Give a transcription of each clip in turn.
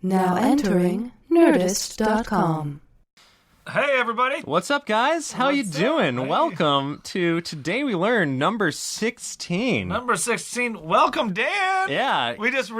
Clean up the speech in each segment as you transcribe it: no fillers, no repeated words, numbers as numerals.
Now entering Nerdist.com. Hey, everybody. What's up, guys? How you doing? Hey. Welcome to Today We Learned number 16. Number 16. Welcome, Dan. Yeah. We just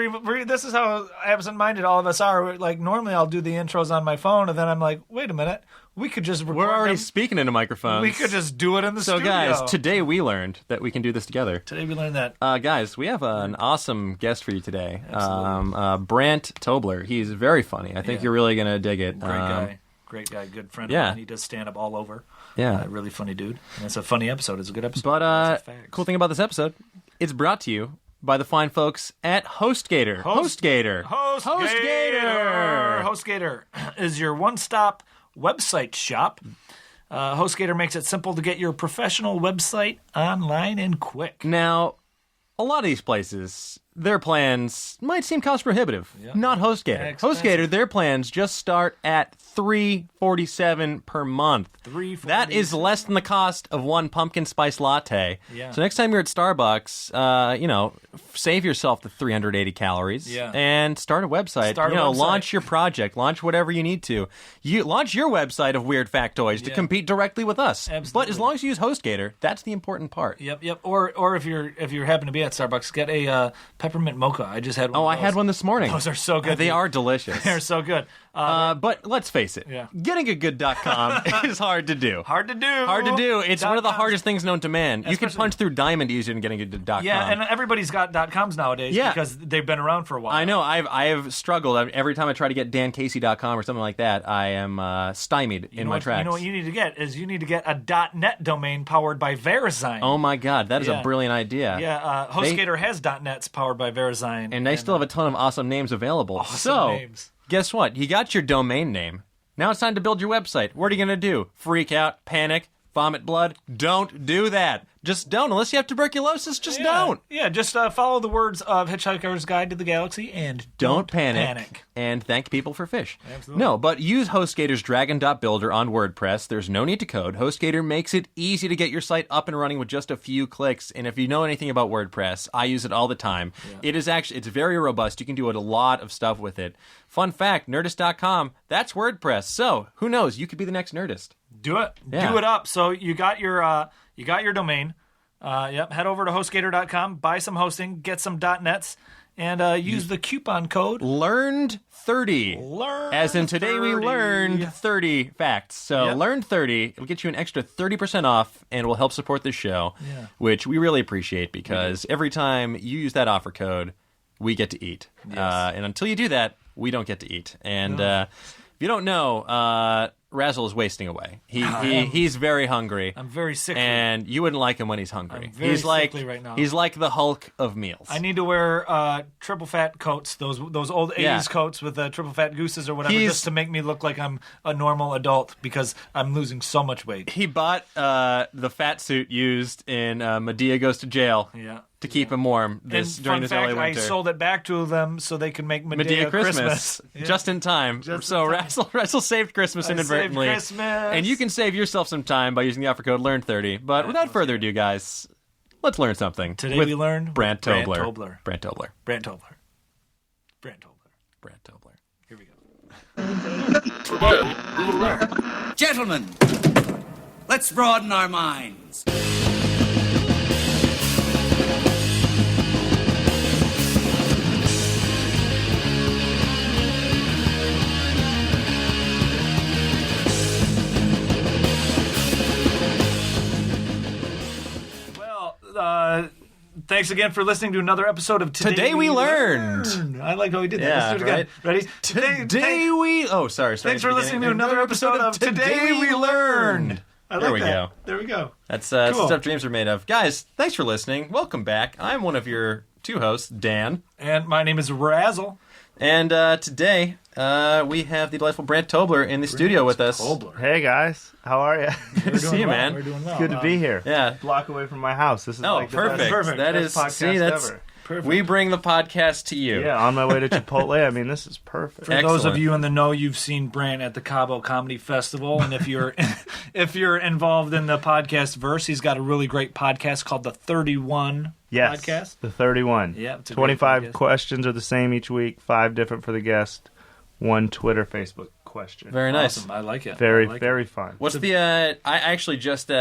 this is how absent-minded all of us are. Like, normally I'll do the intros on my phone, and then I'm like, wait a minute. We could just record We're already them. speaking into microphones. We could just do it in the So, studio. guys, today we learned that we can do this together. Today we learned that. Guys, we have an awesome guest for you today. Absolutely. Brandt Tobler. He's very funny. I think you're really going to dig it. Great guy, good friend yeah. of mine. He does stand-up all over. Yeah. Really funny dude. And it's a funny episode. It's a good episode. But cool thing about this episode, it's brought to you by the fine folks at HostGator. HostGator is your one-stop website shop. HostGator makes it simple to get your professional website online and quick. Now, a lot of these places, their plans might seem cost prohibitive. Yeah. Not HostGator. HostGator, their plans just start at $3.47 per month. $3.47. That is less than the cost of one pumpkin spice latte. Yeah. So next time you're at Starbucks, save yourself the 380 calories and start a website. Launch your project. Launch whatever you need to. You launch your website of weird factoids to compete directly with us. Absolutely. But as long as you use HostGator, that's the important part. Yep. Or if you happen to be at Starbucks, get a peppermint mocha. I just had one. Oh, of I those. had one this morning. Those are so good. They are delicious. They're so good. But let's face it, gettingagood.com is hard to do. Hard to do. It's one of the hardest things known to man. You can Especially- punch through diamond easier than gettingagood.com. Yeah, and everybody's got .coms nowadays because they've been around for a while. I know. I have struggled. Every time I try to get dancasey.com or something like that, I am stymied in my tracks. You know what you need to get is a .net domain powered by Verisign. Oh my God, that is a brilliant idea. Yeah, HostGator has .nets powered by Verisign. And they still have a ton of awesome names available. Names. Guess what? You got your domain name. Now it's time to build your website. What are you going to do? Freak out? Panic? Vomit blood? Don't do that. Just don't. Unless you have tuberculosis, just don't. Yeah, just follow the words of Hitchhiker's Guide to the Galaxy and don't panic. And thank people for fish. Absolutely. No, but use HostGator's Dragon.Builder on WordPress. There's no need to code. HostGator makes it easy to get your site up and running with just a few clicks. And if you know anything about WordPress, I use it all the time. Yeah. It's very robust. You can do a lot of stuff with it. Fun fact, Nerdist.com, that's WordPress. So, who knows? You could be the next Nerdist. Do it. Yeah. Do it up. So you got your domain. Head over to HostGator.com, buy some hosting, get some .nets, and use the coupon code LEARNED30. As in today 30. we learned 30 facts. So Learn 30. It'll get you an extra 30% off and will help support this show, which we really appreciate because every time you use that offer code, we get to eat. Yes. And until you do that, we don't get to eat. And if you don't know, Razzle is wasting away. He's very hungry. I'm very sickly. And you wouldn't like him when he's hungry. I'm very sickly right now. He's like the Hulk of meals. I need to wear triple fat coats, those old 80s coats with triple fat gooses or whatever, just to make me look like I'm a normal adult because I'm losing so much weight. He bought the fat suit used in Medea Goes to Jail to keep him warm during this early winter. I sold it back to them so they can make Medea Christmas. Just in time. Razzle saved Christmas inadvertently. Christmas. And you can save yourself some time by using the offer code LEARN30. But without further ado, guys, let's learn something. Today we learned Brandt Tobler. Brandt Tobler. Here we go. Gentlemen, let's broaden our minds. Thanks again for listening to another episode of Today We Learned. I like how we did that. Let's do it again. Ready? Thanks for listening to another episode of Today We Learned. There we go. That's cool. stuff dreams are made of. Guys, thanks for listening. Welcome back. I'm one of your two hosts, Dan. And my name is Razzle. And today, we have the delightful Brandt Tobler in the studio with us. Hey, guys. How are you? Good to see you, man. We're doing well. Good to be here. Yeah. Block away from my house. This is like the perfect. best, That best is, podcast ever. Perfect. We bring the podcast to you. Yeah, on my way to Chipotle. I mean, this is perfect. For those of you in the know, you've seen Brandt at the Cabo Comedy Festival, and if you're involved in the podcast verse, he's got a really great podcast called the 31 podcast. The 31. Yeah, it's a 25 great podcast. questions are the same each week, 5 different for the guest. one Twitter, Facebook question. Very nice. Awesome. I like it. Very fun. What's the? I actually just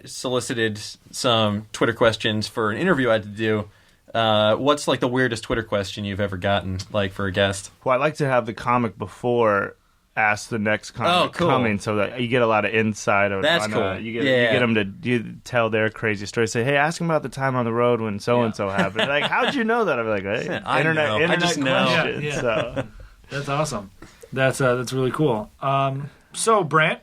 solicited some Twitter questions for an interview I had to do. What's like the weirdest Twitter question you've ever gotten, like for a guest? Well, I like to have the comic before ask the next comic cool. coming, so that you get a lot of insight. That's cool. You get them to tell their crazy story. Say, hey, ask them about the time on the road when so and so happened. Like, how'd you know that? I'm like, hey, internet I just know. question. Yeah. So. That's awesome. That's really cool. So, Brandt,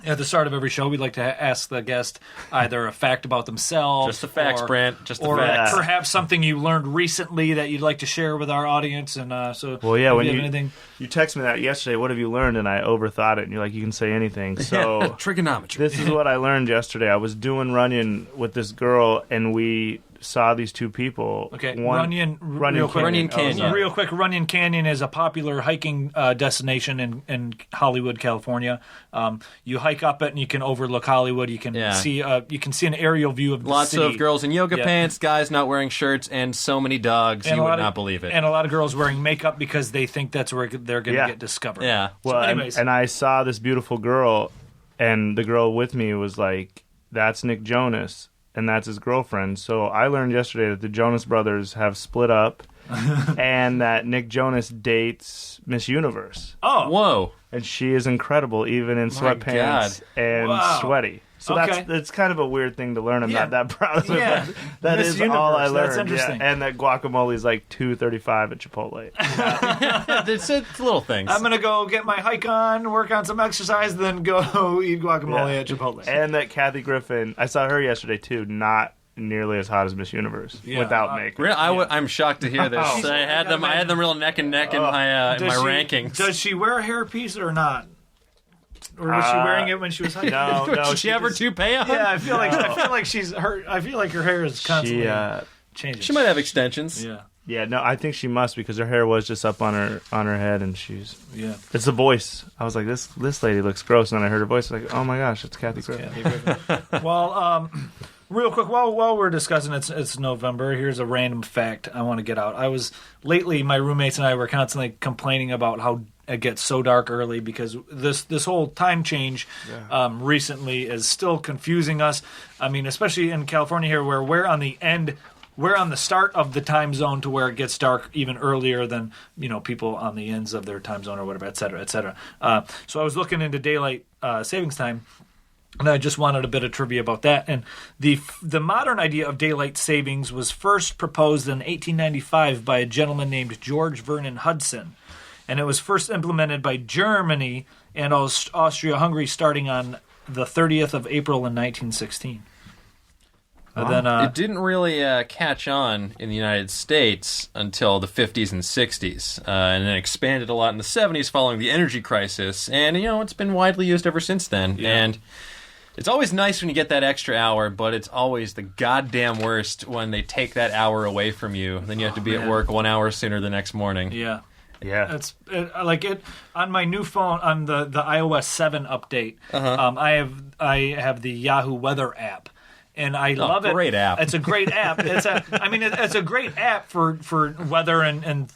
at the start of every show, we'd like to ask the guest either a fact about themselves. Just the facts, Brandt. Just the or facts. Perhaps something you learned recently that you'd like to share with our audience. And Well, yeah, when you have anything. you texted me that yesterday, what have you learned? And I overthought it, and you're like, you can say anything. So trigonometry. this is what I learned yesterday. I was doing Runyon with this girl, and we saw these two people. Okay, Runyon real quick. Runyon Canyon. Real quick, Runyon Canyon is a popular hiking destination in Hollywood, California. You hike up it, and you can overlook Hollywood. You can see an aerial view of the Lots city. of girls in yoga pants, guys not wearing shirts, and so many dogs. You would not believe it. And a lot of girls wearing makeup because they think that's where they're going to get discovered. Yeah. Well, So anyways. and I saw this beautiful girl, and the girl with me was like, that's Nick Jonas, and that's his girlfriend. So I learned yesterday that the Jonas Brothers have split up, and that Nick Jonas dates Miss Universe. Oh, Whoa. And she is incredible, even in My sweatpants and Wow. sweaty. So Okay. that's kind of a weird thing to learn. I'm Yeah. not that proud of it. Yeah. But that Miss is Universe, all I learned. that's interesting. Yeah. And that guacamole is like $2.35 at Chipotle. It's little things. I'm going to go get my hike on, work on some exercise, then go eat guacamole at Chipotle. And that Kathy Griffin, I saw her yesterday too, not nearly as hot as Miss Universe without makeup. Really? I'm shocked to hear this. Oh. I had them real neck and neck in my rankings. Does she wear a hairpiece or not? Or was she wearing it when she was hiking? No, Did she have her toupee on? Yeah, I feel like her hair is constantly changing. She might have extensions. Yeah. Yeah, no, I think she must, because her hair was just up on her head, and Yeah. it's the voice. I was like, this lady looks gross, and then I heard her voice, like, oh my gosh, it's Kathy Griffin. Well, real quick, while we're discussing it's November, here's a random fact I want to get out. Lately, my roommates and I were constantly complaining about how it gets so dark early, because this whole time change recently is still confusing us. I mean, especially in California here, where we're on the start of the time zone to where it gets dark even earlier than people on the ends of their time zone or whatever, et cetera, et cetera. So I was looking into daylight savings time, and I just wanted a bit of trivia about that. And the modern idea of daylight savings was first proposed in 1895 by a gentleman named George Vernon Hudson. And it was first implemented by Germany and Austria-Hungary starting on the 30th of April in 1916. Then, it didn't really catch on in the United States until the 50s and 60s, and then expanded a lot in the 70s following the energy crisis. And, it's been widely used ever since then. Yeah. And it's always nice when you get that extra hour, but it's always the goddamn worst when they take that hour away from you. Then you have to be at work 1 hour sooner the next morning. Yeah. Yeah. It on my new phone on the iOS 7 update. I have the Yahoo Weather app, and I love it. Great app. It's a great app. It's a great app for weather and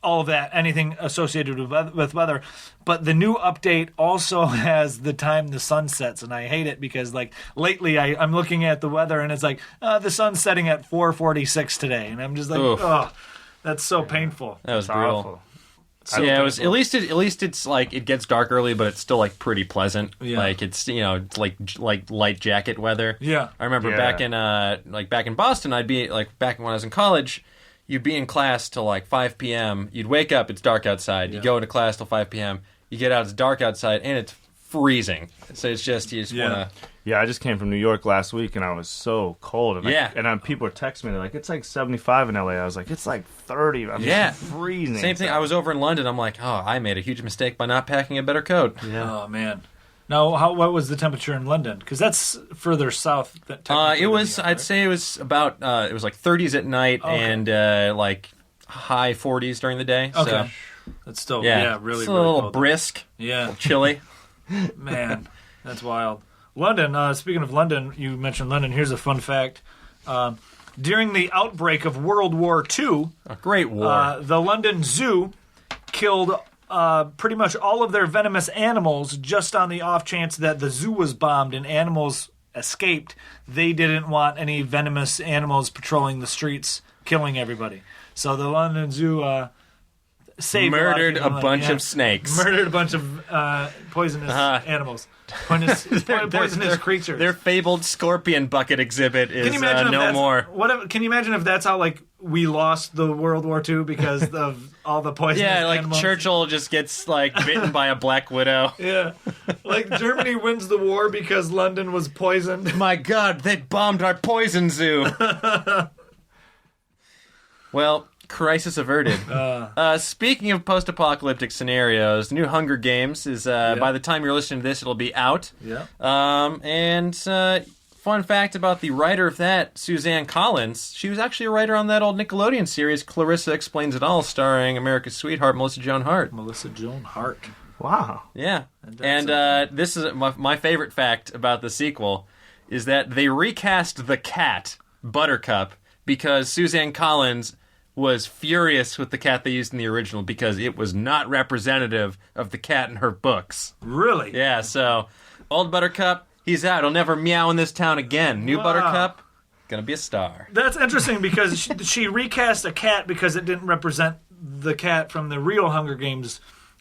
all of that, anything associated with weather. But the new update also has the time the sun sets, and I hate it because lately I'm looking at the weather and it's like the sun's setting at 4:46 today, and I'm just like, oh. That's so painful. That was It's brutal. awful. Yeah, it was. At least it's like it gets dark early, but it's still like pretty pleasant. Yeah. Like it's it's like light jacket weather. Yeah. I remember back in Boston, I'd be back when I was in college, you'd be in class till 5 p.m. You'd wake up, it's dark outside. You go into class till 5 p.m. You get out, it's dark outside, and it's freezing. So it's just you just want to. Yeah, I just came from New York last week, and I was so cold. And people were texting me, they're like, it's like 75 in LA. I was like, it's like 30. I'm just freezing. Same thing. I was over in London. I'm like, oh, I made a huge mistake by not packing a better coat. Yeah. Oh man. Now, what was the temperature in London? Because that's further south. It was. I'd say it was about. It was 30s at night and high 40s during the day. Okay. So, that's still really, really, it's really a little cold. brisk. Yeah. A little chilly. Man, that's wild. London, speaking of London, you mentioned London. Here's a fun fact. During the outbreak of World War II, A great war. the London Zoo killed pretty much all of their venomous animals just on the off chance that the zoo was bombed and animals escaped. They didn't want any venomous animals patrolling the streets, killing everybody. So the London Zoo saved Murdered a bunch of snakes. Murdered a bunch of poisonous animals. Poisonous creatures. Their fabled scorpion bucket exhibit is Can you imagine if no that's, more. Can you imagine if that's how we lost the World War II because of all the poisonous animals? Churchill just gets bitten by a black widow. Yeah. Germany wins the war because London was poisoned. My God, they bombed our poison zoo. Well, crisis averted. Speaking of post-apocalyptic scenarios, the new Hunger Games is, by the time you're listening to this, it'll be out. Yeah. Fun fact about the writer of that, Suzanne Collins, she was actually a writer on that old Nickelodeon series, Clarissa Explains It All, starring America's sweetheart, Melissa Joan Hart. Melissa Joan Hart. Wow. Yeah. And this is my favorite fact about the sequel, is that they recast the cat, Buttercup, because Suzanne Collins was furious with the cat they used in the original because it was not representative of the cat in her books. Really? Yeah, so old Buttercup, he's out. He'll never meow in this town again. New Buttercup, gonna be a star. That's interesting because she recast a cat because it didn't represent the cat from the real Hunger Games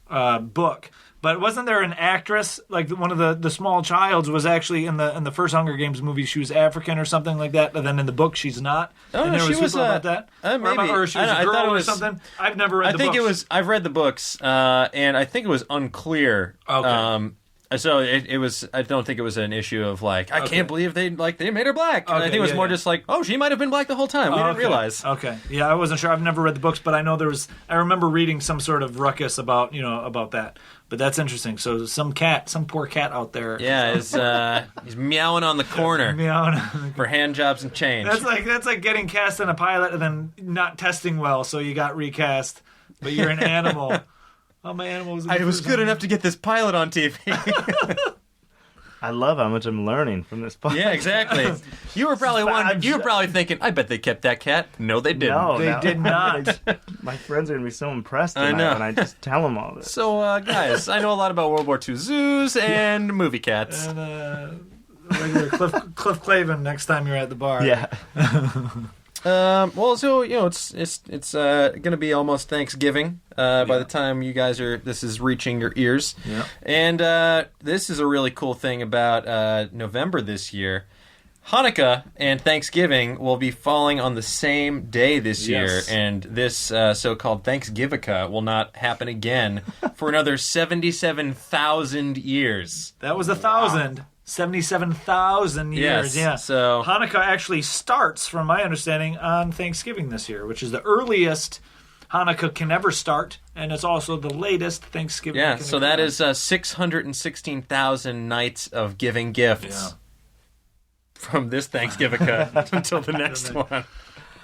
book. But wasn't there an actress, one of the small childs was actually in the first Hunger Games movie, she was African or something like that, but then in the book she's not? Oh, and there she was about that? maybe. Or she was a girl or something? I've never read the books. I think it was, I've read the books, and I think it was unclear. Okay. So it was. I don't think it was an issue of I can't believe they made her black. Okay, I think it was more just she might have been black the whole time. We didn't realize. Okay, yeah, I wasn't sure. I've never read the books, but I know I remember reading some sort of ruckus about that. But that's interesting. So some poor cat out there. Yeah, he's meowing on the corner. Meowing for hand jobs and change. That's like getting cast in a pilot and then not testing well, so you got recast, but you're an animal. Oh, my animal was. I was good enough to get this pilot on TV. I love how much I'm learning from this podcast. Yeah, exactly. You were probably thinking, I bet they kept that cat. No, they didn't. No, they did not. My friends are going to be so impressed when I just tell them all this. So, guys, I know a lot about World War II zoos and movie cats. And regular Cliff Clavin next time you're at the bar. Yeah. Well, so it's going to be almost Thanksgiving by the time this is reaching your ears. Yeah. And this is a really cool thing about November this year. Hanukkah and Thanksgiving will be falling on the same day this year, and this so-called Thanksgivica will not happen again for another 77,000 years. That was 1,000. 77,000 years, yeah. So Hanukkah actually starts, from my understanding, on Thanksgiving this year, which is the earliest Hanukkah can ever start, and it's also the latest Thanksgiving. Yeah, so that is 616,000 nights of giving gifts from this Thanksgivica until the next one.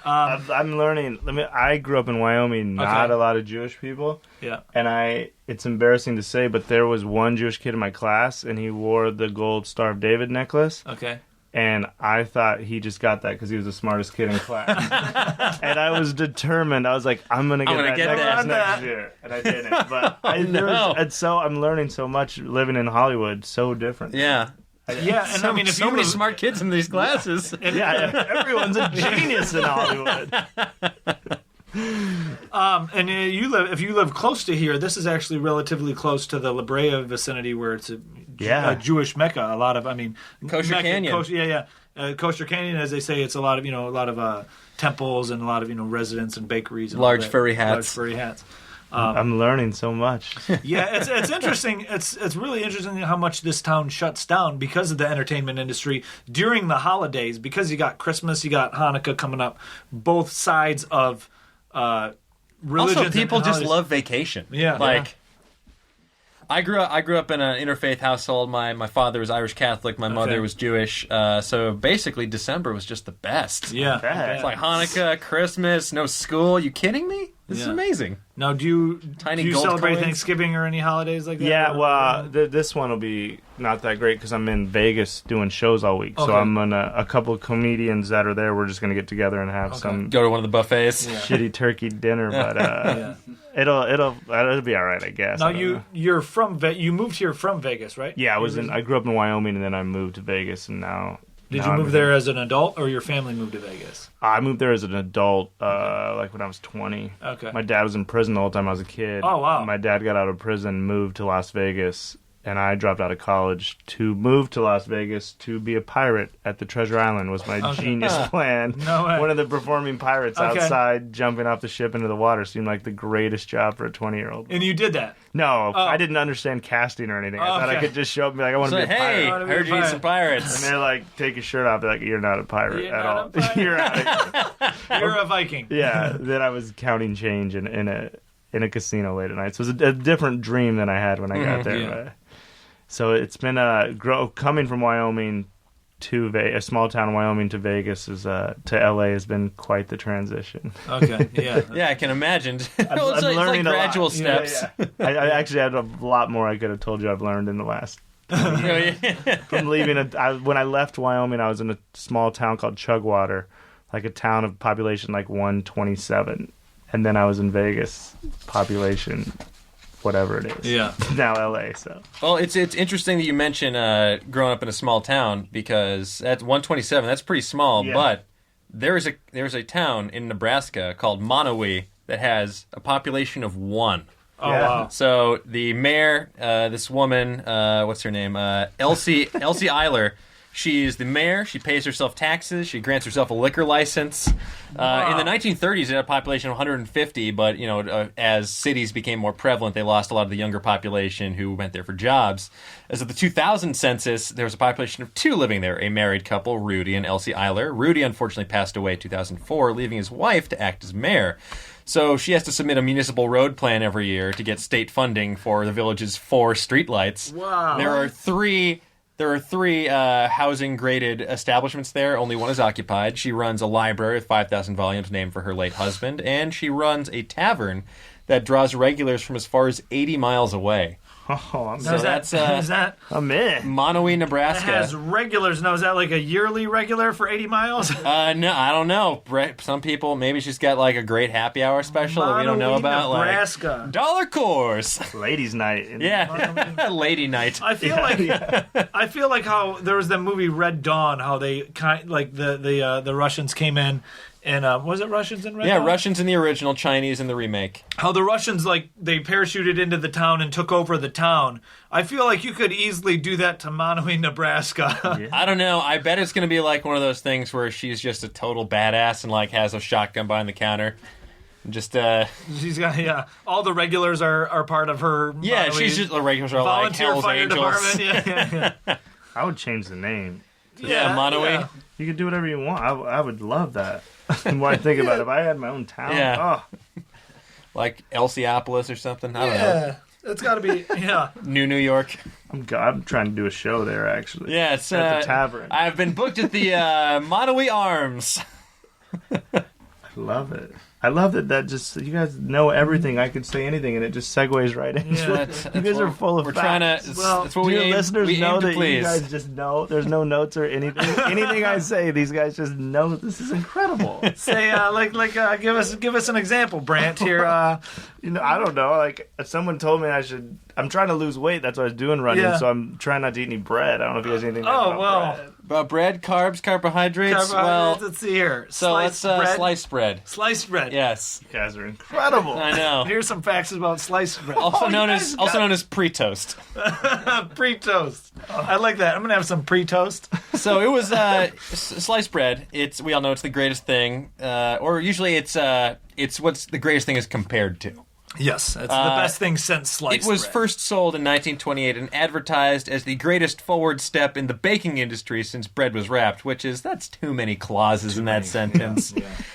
I'm learning. I grew up in Wyoming, not a lot of Jewish people. Yeah. And it's embarrassing to say, but there was one Jewish kid in my class, and he wore the gold Star of David necklace. Okay. And I thought he just got that because he was the smartest kid in class. And I was determined. I was like, I'm going to get that necklace next year. And I didn't. But I'm learning so much living in Hollywood, so different. Yeah. Yeah, and I mean, if so many smart kids in these classes. Yeah, everyone's a genius in Hollywood. And if you live close to here, this is actually relatively close to the La Brea vicinity, where it's a Jewish Mecca. A lot of, Kosher Canyon. Kosher Canyon, as they say, it's a lot of temples and a lot of residents and bakeries and large furry hats. I'm learning so much. Yeah, it's interesting. It's really interesting how much this town shuts down because of the entertainment industry during the holidays. Because you got Christmas, you got Hanukkah coming up. Both sides of religions. Also, people just love vacation. Yeah, I grew up in an interfaith household. My father was Irish Catholic. My mother was Jewish. So basically, December was just the best. Yeah, it's like Hanukkah, Christmas, no school. You kidding me? This is Yeah. amazing. Now, do you gold celebrate coins? Thanksgiving or any holidays like that? Yeah, or- well, this one will be not that great because I'm in Vegas doing shows all week. Okay. So I'm gonna a couple of comedians that are there. We're just gonna get together and have some Go to one of the buffets. shitty turkey dinner, but Yeah. it'll be all right, I guess. Now I don't know. you're from you moved here from Vegas, right? Yeah, I grew up in Wyoming and then I moved to Vegas and now. Did now you I'm move in- there as an adult, or your family moved to Vegas? I moved there as an adult, like when I was 20. Okay. My dad was in prison the whole time I was a kid. Oh, wow. My dad got out of prison, moved to Las Vegas, and I dropped out of college to move to Las Vegas to be a pirate at the Treasure Island was my genius plan. No way. One of the performing pirates Okay. outside jumping off the ship into the water seemed like the greatest job for a 20-year-old. And you did that. No, I didn't understand casting or anything. I thought I Okay. could just show up and be like, I want to So, be a hey, pirate. wanna be a heard you eat pirate. some pirates. And they're like, take your shirt off. They're like, you're not a pirate You're at not all. a pirate. You're out of here. You're a Viking. Yeah, then I was counting change in a casino late at night. So it was a different dream than I had when I got there. Yeah. So it's been coming from Wyoming to a small town in Wyoming to Vegas to LA has been quite the transition. Okay. Yeah. Yeah, I can imagine. Well, it's I'm like learning a lot. gradual Yeah, steps. yeah. I actually had a lot more I could have told you I've learned in the last. From leaving, when I left Wyoming, I was in a small town called Chugwater, like a town of population like 127, and then I was in Vegas, population, whatever it is. Yeah. Now LA. So Well, it's interesting that you mention growing up in a small town because at 127, that's pretty small. Yeah. But there's a town in Nebraska called Monowee that has a population of 1. Oh Yeah. wow. So the mayor, this woman, what's her name? Elsie Eiler. She's the mayor. She pays herself taxes. She grants herself a liquor license. In the 1930s, it had a population of 150, but as cities became more prevalent, they lost a lot of the younger population who went there for jobs. As of the 2000 census, there was a population of 2 living there, a married couple, Rudy and Elsie Eiler. Rudy unfortunately passed away in 2004, leaving his wife to act as mayor. So she has to submit a municipal road plan every year to get state funding for the village's 4 streetlights. Wow. There are three housing graded establishments there. Only one is occupied. She runs a library with 5,000 volumes named for her late husband, and she runs a tavern that draws regulars from as far as 80 miles away. I'm So that's is that Monowee, Nebraska. has regulars? Now is that like a yearly regular for 80 miles? No, I don't know. Some people, maybe she's got like a great happy hour special that we don't know Monowee, about. Nebraska. Like dollar course. ladies' night. Yeah, lady night. I feel like how there was that movie Red Dawn. How they the Russians came in. And was it Russians in Red Yeah, Dawn? Russians in the original, Chinese in the remake. How the Russians, they parachuted into the town and took over the town. I feel like you could easily do that to Monowee, Nebraska. I don't know. I bet it's going to be like one of those things where she's just a total badass and like has a shotgun behind the counter. Just She's got, all the regulars are part of her. yeah, Monowee she's just the regulars are like volunteer Hell's fire Angels. department. Yeah. I would change the name. Yeah, Monowee. yeah. You could do whatever you want. I would love that. The more I think about it, if I had my own town, Yeah. Like Elsieopolis or something. I don't know. Yeah, it's got to be. Yeah, New York. I'm trying to do a show there actually. Yeah, it's At the tavern. I've been booked at the Monowee Arms. I love it. I love that just you guys know everything. I could say anything and it just segues right into Yeah, it. You guys are full of We're facts. trying to. Well, That's what Do we your aim, listeners we know aim to that please. you guys just know? There's no notes or anything. Anything I say, these guys just know. This is incredible. say give us an example, Brandt here. I don't know. Like someone told me I should. I'm trying to lose weight. That's what I was doing running. Yeah. So I'm trying not to eat any bread. I don't know if you guys eat anything. Oh, about well. bread. About bread, carbs, carbohydrates. Well, let's see here. so let's sliced bread. Sliced bread. Yes, You guys are incredible. I know. Here's some facts about sliced bread. Also known guys as pre-toast. Pre-toast. I like that. I'm gonna have some pre-toast. So it was sliced bread. We all know it's the greatest thing, or usually it's what's the greatest thing is compared to. Yes, it's the best thing since sliced It was bread. first sold in 1928 and advertised as the greatest forward step in the baking industry since bread was wrapped, that's too many clauses in that sentence.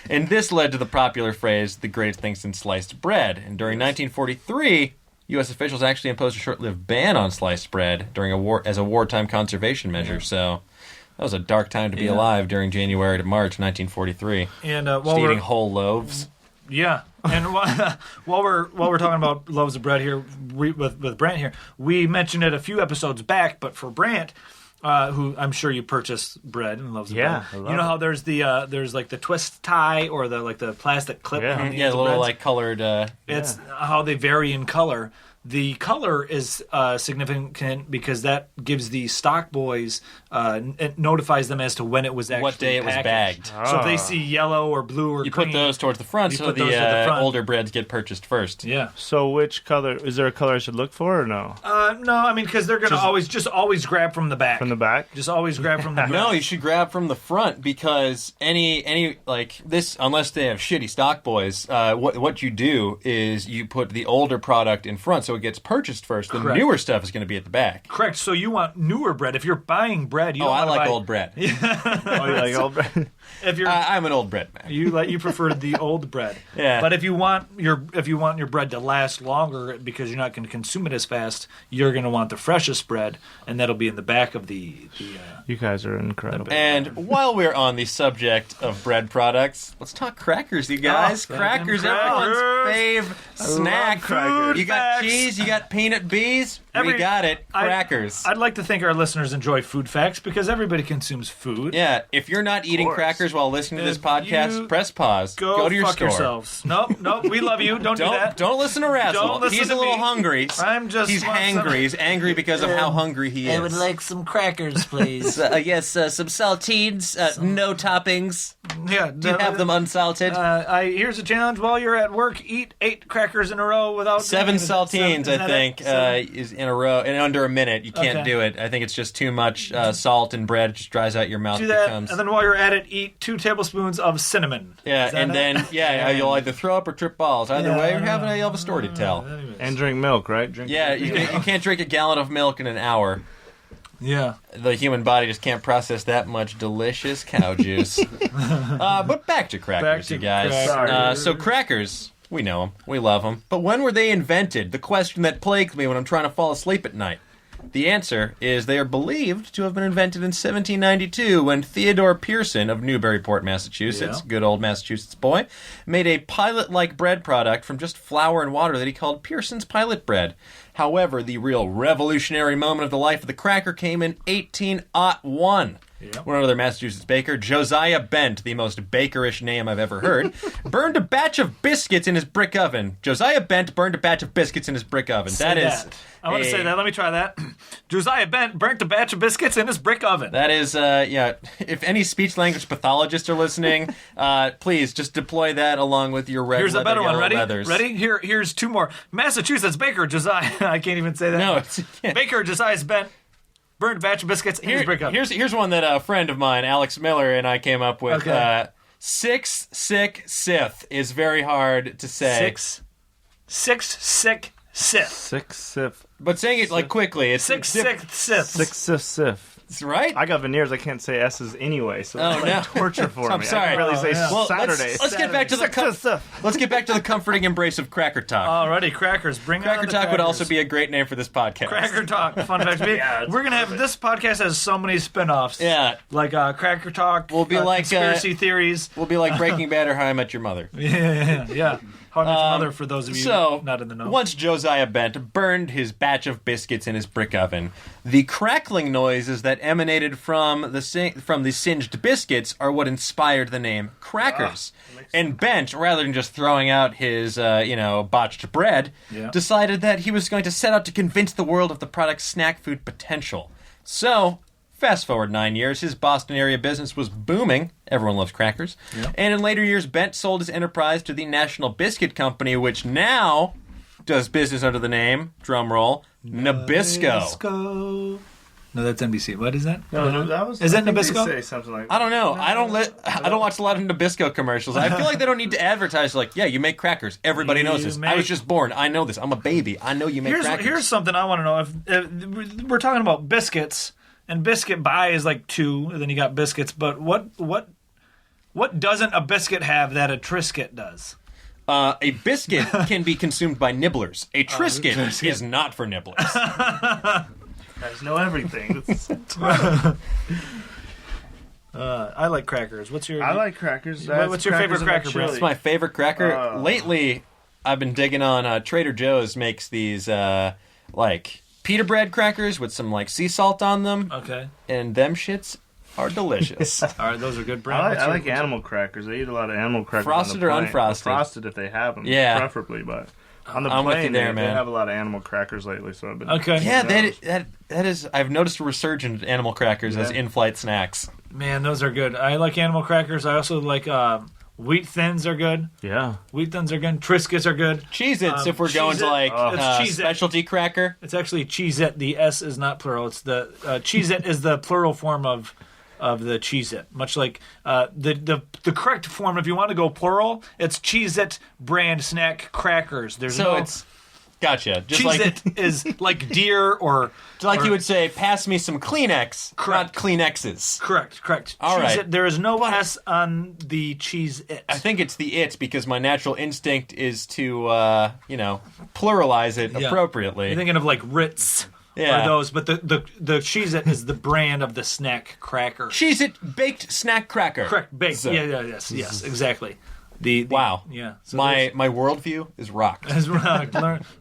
And this led to the popular phrase, the greatest thing since sliced bread. And during 1943, U.S. officials actually imposed a short-lived ban on sliced bread as a wartime conservation measure. So that was a dark time to be alive during January to March 1943. And Just eating whole loaves. Yeah, and while we're talking about loaves of bread here with Brandt here, we mentioned it a few episodes back. But for Brandt, who I'm sure you purchase bread and loaves of bread. I love you know how there's there's like the twist tie or the plastic clip. Yeah. on the Yeah, ends the of little breads? like colored. It's how they vary in color. The color is significant because that gives the stock boys, it notifies them as to when it was actually What day it was packaged. bagged. So if they see yellow or blue or You green, put those towards the front You so put those the at the front. older breads get purchased first. Yeah. So which color? Is there a color I should look for or no? No, I mean because they're gonna always grab from the back. From the back? Just always grab from the back. No, you should grab from the front because any like this, unless they have shitty stock boys, what you do is you put the older product in front so it gets purchased first. The Correct. newer stuff is going to be at the back. Correct. So you want newer bread. If you're buying bread, you don't I want to like buy old bread. Oh, you like old bread? If you're I'm an old bread man. you prefer the old bread. Yeah. But if you want your bread to last longer because you're not going to consume it as fast, you're going to want the freshest bread, and that'll be in the back of the You guys are incredible. And while we're on the subject of bread products, let's talk crackers, you guys. Oh, crackers, crackers. everyone's fave snack. crackers. You got Facts. cheese, you got peanut bees. We got it. Crackers. I'd like to think our listeners enjoy food facts because everybody consumes food. Yeah, if you're not eating course. crackers while listening to this If podcast, you press pause. Go to your fuck store. yourselves. Nope, we love you. Don't do that. Don't listen to Razzle. Don't listen He's to a little me. hungry. I'm just He's want some- hangry. He's angry because of how hungry he is. I would like some crackers, please. Yes, some saltines, no toppings. Yeah. Do you have them unsalted? Here's a challenge. While you're at work, eat 8 crackers in a row without 7 saltines, Is I that think, it? 7? is in a row. In under a minute, you can't Okay. do it. I think it's just too much salt and bread. It just dries out your mouth. Do It that, becomes- and then while you're at it, eat 2 tablespoons of cinnamon. yeah, Is that and it? then you'll either throw up or trip balls. Either Yeah, way, I don't you'll have a story to tell. Anyways. And drink milk, right? Drink Yeah, you can't drink a gallon of milk in an hour. Yeah. The human body just can't process that much delicious cow juice. But back to crackers, Back to you guys. crackers. So crackers, we know them, we love them. But when were they invented? The question that plagues me when I'm trying to fall asleep at night. The answer is they are believed to have been invented in 1792 when Theodore Pearson of Newburyport, Massachusetts, Yeah. good old Massachusetts boy, made a pilot-like bread product from just flour and water that he called Pearson's Pilot Bread. However, the real revolutionary moment of the life of the cracker came in 1801. Yep. One other Massachusetts baker, Josiah Bent, the most bakerish name I've ever heard, burned a batch of biscuits in his brick oven. Josiah Bent burned a batch of biscuits in his brick oven. Say that. I want to say that. Let me try that. Josiah Bent burnt a batch of biscuits in his brick oven. That is, if any speech-language pathologists are listening, please just deploy that along with your red Here's a better one. Ready? leathers. Ready? Here's 2 more. Massachusetts baker Josiah. I can't even say that. No, it's... Baker Josiah Bent burned a batch of biscuits in his brick oven. Here's one that a friend of mine, Alex Miller, and I came up with. Okay. Six sick Sith is very hard to say. Six sick Sith. 6 sif. But saying it like quickly, it's Six sick Sith. 6 sif. right. I got veneers. I can't say S's anyway, so Oh, it's no. like torture for I'm me. sorry. I can really say yeah. Well, Saturday. let's get back to the let's get back to the comforting embrace of Cracker Talk. Alrighty, crackers. Bring on Cracker the Talk would crackers. also be a great name for this podcast. Cracker Talk. Fun fact. We're gonna have this podcast has so many spin-offs. Yeah. Like Cracker Talk. We'll be like, conspiracy theories. We'll be like Breaking Bad or How I Met Your Mother. Yeah. How I Met Your Mother for those of you So, not in the know. once Josiah Bent burned his batch of biscuits in his brick oven, the crackling noises that emanated from the singed biscuits are what inspired the name crackers. And Bent, rather than just throwing out his, botched bread, Yeah. decided that he was going to set out to convince the world of the product's snack food potential. So, fast forward 9 years, his Boston area business was booming. Everyone loves crackers. Yep. And in later years, Bent sold his enterprise to the National Biscuit Company, which now does business under the name, drumroll, Nabisco. No, that's NBC. What is that? No, that was. Is I that think they Nabisco? say something like I don't know. I don't watch a lot of Nabisco commercials. I feel like they don't need to advertise. Like, yeah, you make crackers. Everybody You knows this. I make- was just born. I know this. I'm a baby. I know you make crackers. Here's something I want to know. If we're talking about biscuits, and biscuit buy is like 2, and then you got biscuits. But what doesn't a biscuit have that a Triscuit does? A biscuit can be consumed by nibblers. A Triscuit is not for nibblers. you. Guys know everything. I like crackers. What's your? I like crackers. What's your favorite Crackers in my cracker, Brent? chili. It's my favorite cracker. Lately, I've been digging on Trader Joe's makes these like pita bread crackers with some like sea salt on them. Okay. And them shits are delicious. All right, those are good. Brent, I like animal crackers. I eat a lot of animal crackers. Frosted on the or plane. unfrosted? Frosted if they have them. Yeah. Preferably, but on the I'm with plane you there, they man. have a lot of animal crackers lately. So I've been Okay. Yeah, those. that is. I've noticed a resurgence of animal crackers as in-flight snacks. Man, those are good. I like animal crackers. I also like wheat thins are good. Yeah. Wheat thins are good. Triscuits are good. Cheez-Its, if we're going to Cheez-It. like It's Cheez-It. specialty cracker. It's actually Cheez-It. The S is not plural. It's the Cheez-It is the plural form of the Cheez-It. Much like the correct form, if you want to go plural, it's Cheez-It brand snack crackers. There's So no it's gotcha. Just like Cheez-It is like deer or you would say, pass me some Kleenex, Correct. not Kleenexes. correct. All right. Cheez-It, there is no S on the Cheez-It. I think it's the it because my natural instinct is to pluralize it appropriately. You're thinking of like Ritz. Yeah. Or those, but the Cheez-It is the brand of the snack cracker. Cheez-It baked snack cracker. Correct, baked. So- Yes, exactly. The Wow. Yeah. So my worldview is rocked. that's rock.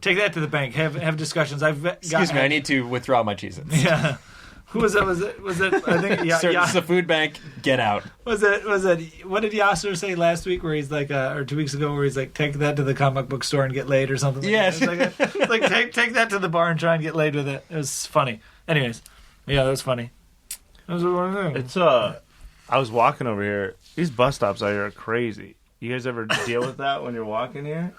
Take that to the bank. Have discussions. Excuse me, I need to withdraw my Cheez-Its. Yeah. Who was that? Was it? I think. Yeah. Sir, yeah. this is a food bank. Get out. Was it? What did Yasser say last week? Where he's like, or 2 weeks ago, where he's like, take that to the comic book store and get laid or something. Yes. It's like take that to the bar and try and get laid with it. It was funny. Anyways, yeah, that was funny. That was one thing. It's I was walking over here. These bus stops out here are crazy. You guys ever deal with that when you're walking here?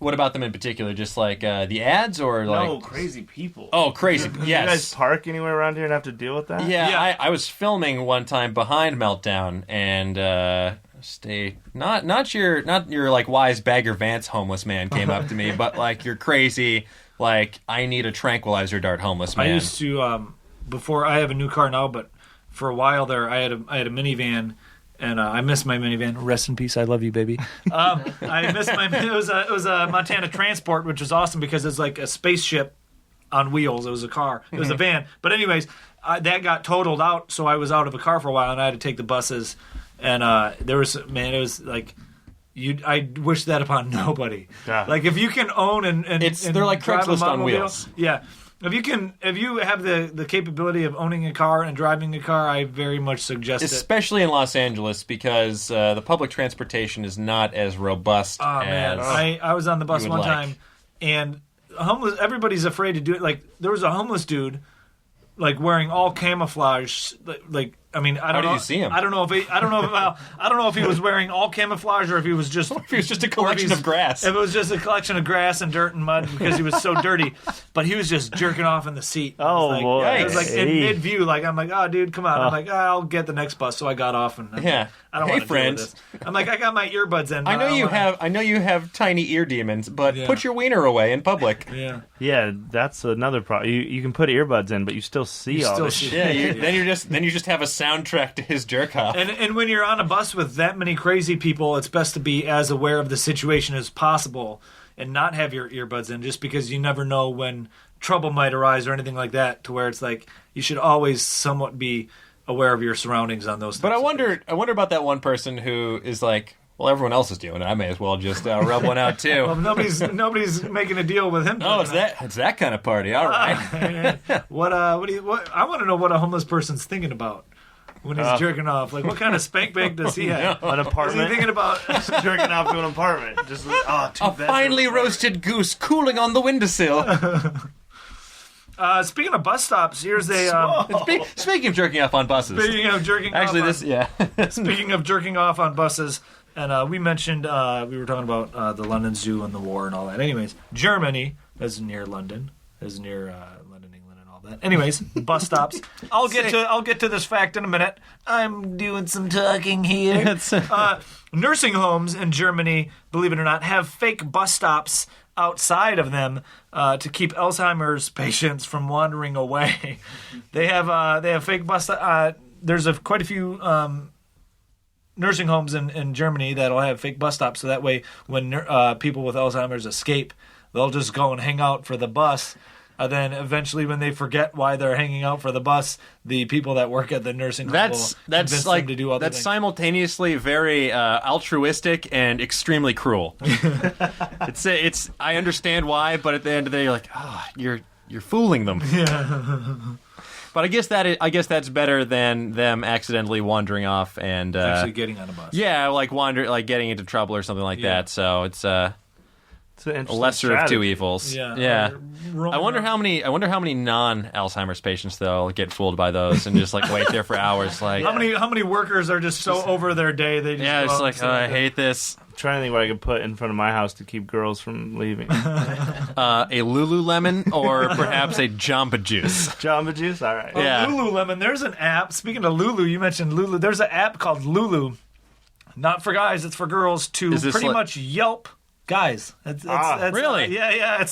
What about them in particular? Just like the ads or like No, crazy people. Oh, crazy. You Yes. guys park anywhere around here and have to deal with that? Yeah. I was filming one time behind Meltdown and not your like wise Bagger Vance homeless man came up to me, but like your crazy like I need a tranquilizer dart homeless man. I used to before I have a new car now, but for a while there I had a minivan. And I missed my minivan. Rest in peace. I love you, baby. I missed my. It was a Montana Transport, which was awesome because it's like a spaceship on wheels. It was a car. It was a van. But anyways, that got totaled out, so I was out of a car for a while, and I had to take the buses. And it was like. I wish that upon nobody. Yeah. Like if you can own and they're like drive a Craigslist on automobile, wheels. Yeah. If you have the capability of owning a car and driving a car, I very much suggest it. Especially in Los Angeles because the public transportation is not as robust Oh man, as I was on the bus you one would like. time, and everybody's afraid to do it. Like there was a homeless dude, like wearing all camouflage. Like I mean, I don't did know. you see him? I don't know if he was wearing all camouflage or if he was just If it was just a collection of grass. If it was just a collection of grass and dirt and mud because he was so dirty, but he was just jerking off in the seat. It was Oh, like, boy. It was like in Hey. mid view. Like I'm like, oh dude, come on. I'm like, I'll get the next bus. So I got off and Yeah. I don't Hey, want to deal friends. with this. I'm like, I got my earbuds in. I know don't you wanna- have tiny ear demons, but Yeah. put your wiener away in public. Yeah. Yeah, that's another problem. You can put earbuds in, but you still see all still this see- shit. Yeah, then you just have a soundtrack to his jerk off. And when you're on a bus with that many crazy people, it's best to be as aware of the situation as possible and not have your earbuds in, just because you never know when trouble might arise or anything like that. To where it's like you should always somewhat be aware of your surroundings on those. But types I of wonder about that one person who is like, well, everyone else is doing it. I may as well just rub one out too. Well, nobody's making a deal with him. Oh, it's that kind of party. All right. What I want to know what a homeless person's thinking about when he's jerking off. Like, what kind of spank bank does he have? An Is he apartment. thinking about? jerking off to an apartment. Just too A finely roasted goose cooling on the windowsill. Speaking of bus stops, here's a. Speaking of jerking off on buses. Speaking of jerking Actually, off this Speaking of jerking off on buses, and we mentioned we were talking about the London Zoo and the war and all that. Anyways, Germany is near London, London, England, and all that. Anyways, bus stops. I'll get to this fact in a minute. I'm doing some talking here. Nursing homes in Germany, believe it or not, have fake bus stops outside of them to keep Alzheimer's patients from wandering away. They have fake bus. There's quite a few nursing homes in Germany that'll have fake bus stops, so that way when people with Alzheimer's escape, they'll just go and hang out for the bus. then eventually, when they forget why they're hanging out for the bus, the people that work at the nursing home will convince them to do other things. That's simultaneously very altruistic and extremely cruel. It's I understand why, but at the end of the day, you're like, you're fooling them. Yeah. But I guess that's better than them accidentally wandering off and Actually getting on a bus. Yeah, like getting into trouble or something like that. So it's a lesser strategy. of two evils. Yeah. I wonder how many non-Alzheimer's patients though get fooled by those and just like wait there for hours. Like how many workers are just so over their day they just it's like I hate this. I'm trying to think what I could put in front of my house to keep girls from leaving. A Lululemon or perhaps a Jamba Juice. Jamba Juice, all right. Yeah. Lululemon. There's an app. Speaking of Lulu, you mentioned Lulu. There's an app called Lulu. Not for guys. It's for girls to pretty much Yelp guys. It's really? Yeah.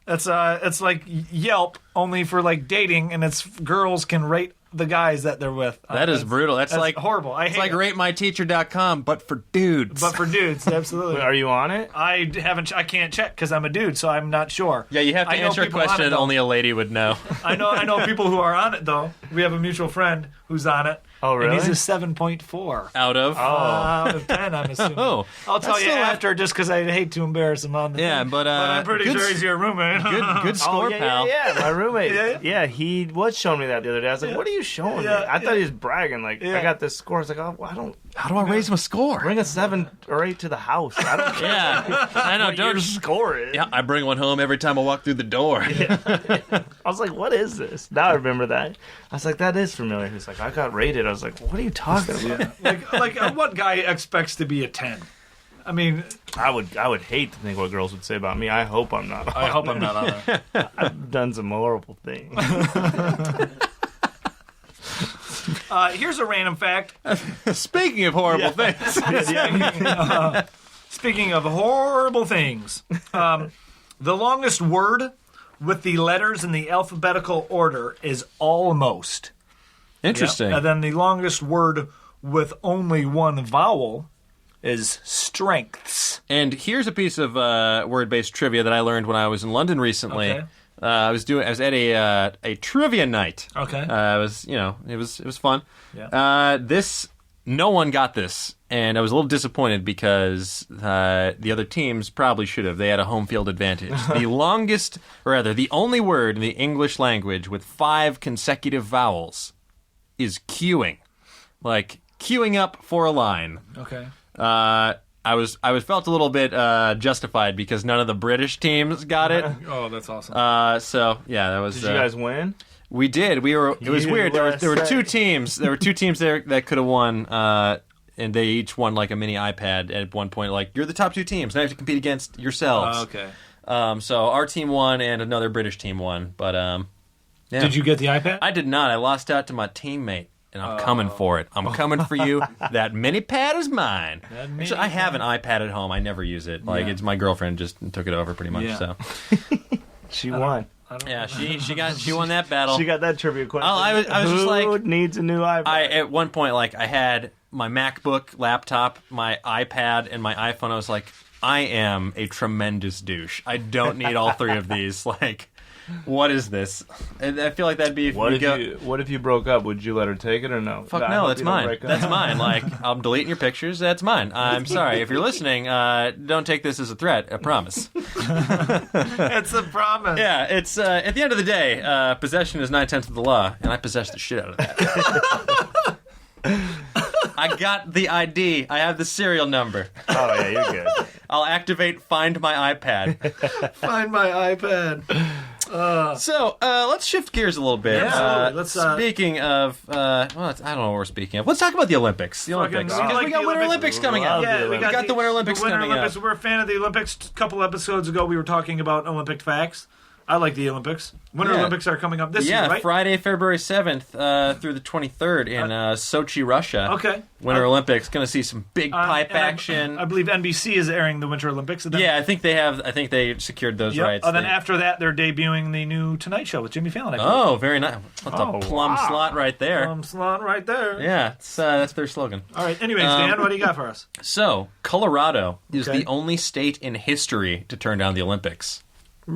It's like Yelp only for like dating, and it's girls can rate the guys that they're with. That is brutal. That's like horrible. It's like ratemyteacher.com, but for dudes. But for dudes, absolutely. Wait, are you on it? I can't check because I'm a dude, so I'm not sure. Yeah, you have to answer a question only a lady would know. I know people who are on it though. We have a mutual friend who's on it. Oh, really? And he's a 7.4 out of out of 10. I'm assuming. Oh, I'll tell you after, just because I hate to embarrass him on the thing. but I'm pretty sure he's your roommate. Good score, pal. Yeah, my roommate. Yeah, he was showing me that the other day. I was like, "What are you showing me?" I thought he was bragging. Like, I got this score. I was like, "Oh, How do I raise my score? Bring a 7 or 8 to the house. I don't care. Yeah, I know. What your score is. Yeah, I bring one home every time I walk through the door. I was like, "What is this?" Now I remember that. I was like, "That is familiar." He's like, "I got rated." I was like, "What are you talking about?" Like what guy expects to be a 10? I mean, I would hate to think what girls would say about me. I hope I'm not. I hope I'm not on there. I've done some horrible things. Here's a random fact. Speaking of horrible things. Speaking of horrible things, the longest word with the letters in the alphabetical order is almost. Interesting. Yep. And then the longest word with only one vowel is strengths. And here's a piece of word-based trivia that I learned when I was in London recently. Okay. I was at a trivia night. Okay. It was fun. Yeah. No one got this, and I was a little disappointed because the other teams probably should have. They had a home field advantage. The only word in the English language with 5 consecutive vowels is queuing, like queuing up for a line. Okay. I felt a little bit justified because none of the British teams got it. Oh, that's awesome. That was. Did you guys win? We did. It was weird. There were 2 teams. There were 2 teams there that could have won, and they each won like a mini iPad at one point. Like, you're the top 2 teams. Now you have to compete against yourselves. Okay. So our team won, and another British team won. But yeah. Did you get the iPad? I did not. I lost out to my teammate. And I'm coming for it. I'm coming for you. That mini pad is mine. Actually, I have an iPad at home. I never use it. Like it's my girlfriend just took it over pretty much. Yeah. So She won. yeah, she won that battle. She got that trivia question. I was just like, who needs a new iPad? At one point, like I had my MacBook, laptop, my iPad, and my iPhone. I was like, I am a tremendous douche. I don't need all 3 of these. Like. What is this? I feel like that'd be if What if you broke up? Would you let her take it or no? Fuck no, that's mine. That's mine. Like, I'm deleting your pictures. That's mine. I'm sorry. If you're listening, don't take this as a threat. I promise. It's a promise. Yeah, it's at the end of the day, possession is 9/10 of the law, and I possess the shit out of that. I got the ID. I have the serial number. Oh yeah, you're good. I'll activate Find My iPad. Find my iPad. So let's shift gears a little bit. Yeah, let's. Speaking of, I don't know what we're speaking of. Let's talk about the Olympics. The Olympics, because we got Winter Olympics coming up. Yeah, we got the Winter Olympics coming up. We're a fan of the Olympics. A couple episodes ago, we were talking about Olympic facts. I like the Olympics. Winter Olympics are coming up this year, right? Friday, February 7th through the 23rd in Sochi, Russia. Okay. Winter Olympics. Going to see some big pipe action. I believe NBC is airing the Winter Olympics. Yeah, I think they have. I think they secured those rights. And then after that, they're debuting the new Tonight Show with Jimmy Fallon. Oh, very nice. That's a plum slot right there. Plum slot right there. Yeah, that's their slogan. All right. Anyways, Dan, what do you got for us? So, Colorado is the only state in history to turn down the Olympics.